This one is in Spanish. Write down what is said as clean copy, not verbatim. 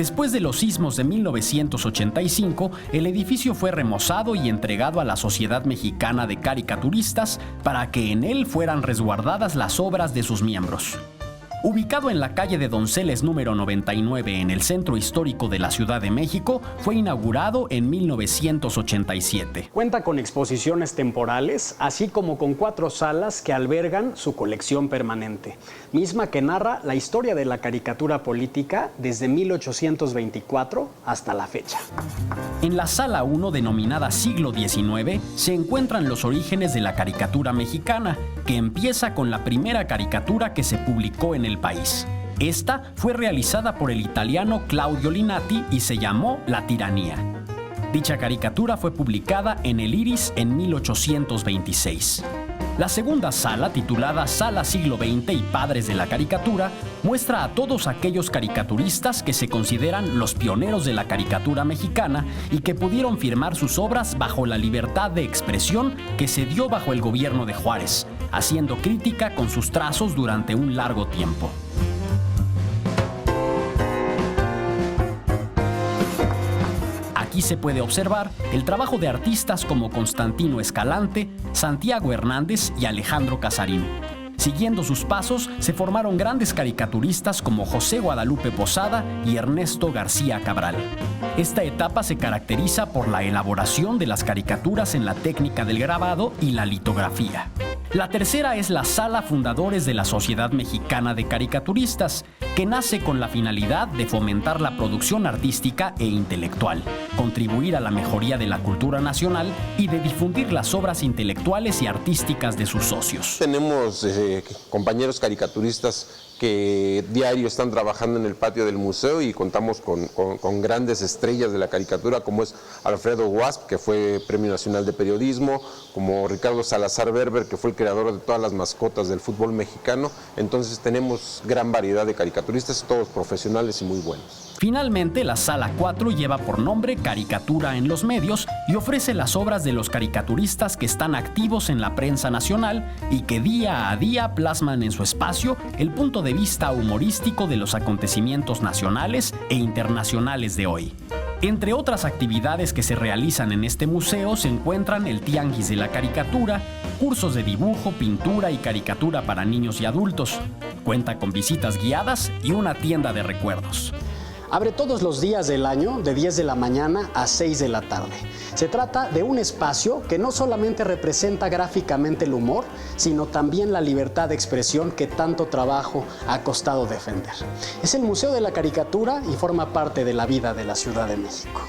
Después de los sismos de 1985, el edificio fue remozado y entregado a la Sociedad Mexicana de Caricaturistas para que en él fueran resguardadas las obras de sus miembros. Ubicado en la calle de Donceles número 99 en el centro histórico de la Ciudad de México, fue inaugurado en 1987. Cuenta con exposiciones temporales, así como con 4 salas que albergan su colección permanente, misma que narra la historia de la caricatura política desde 1824 hasta la fecha. En la sala 1, denominada Siglo XIX, se encuentran los orígenes de la caricatura mexicana, que empieza con la primera caricatura que se publicó en el país. Esta fue realizada por el italiano Claudio Linati y se llamó La Tiranía. Dicha caricatura fue publicada en El Iris en 1826. La segunda sala, titulada Sala Siglo XX y Padres de la Caricatura, muestra a todos aquellos caricaturistas que se consideran los pioneros de la caricatura mexicana y que pudieron firmar sus obras bajo la libertad de expresión que se dio bajo el gobierno de Juárez, haciendo crítica con sus trazos durante un largo tiempo. Aquí se puede observar el trabajo de artistas como Constantino Escalante, Santiago Hernández y Alejandro Casarín. Siguiendo sus pasos, se formaron grandes caricaturistas como José Guadalupe Posada y Ernesto García Cabral. Esta etapa se caracteriza por la elaboración de las caricaturas en la técnica del grabado y la litografía. La tercera es la Sala Fundadores de la Sociedad Mexicana de Caricaturistas, que nace con la finalidad de fomentar la producción artística e intelectual, contribuir a la mejoría de la cultura nacional y de difundir las obras intelectuales y artísticas de sus socios. Tenemos compañeros caricaturistas que diario están trabajando en el patio del museo y contamos con grandes estrellas de la caricatura, como es Alfredo Guasp, que fue Premio Nacional de Periodismo, como Ricardo Salazar Berber, que fue el creador de todas las mascotas del fútbol mexicano. Entonces tenemos gran variedad de caricaturistas, todos profesionales y muy buenos. Finalmente, la Sala 4 lleva por nombre Caricatura en los Medios y ofrece las obras de los caricaturistas que están activos en la prensa nacional y que día a día plasman en su espacio el punto de vista humorístico de los acontecimientos nacionales e internacionales de hoy. Entre otras actividades que se realizan en este museo se encuentran el Tianguis de la Caricatura, cursos de dibujo, pintura y caricatura para niños y adultos. Cuenta con visitas guiadas y una tienda de recuerdos. Abre todos los días del año de 10 de la mañana a 6 de la tarde. Se trata de un espacio que no solamente representa gráficamente el humor, sino también la libertad de expresión que tanto trabajo ha costado defender. Es el Museo de la Caricatura y forma parte de la vida de la Ciudad de México.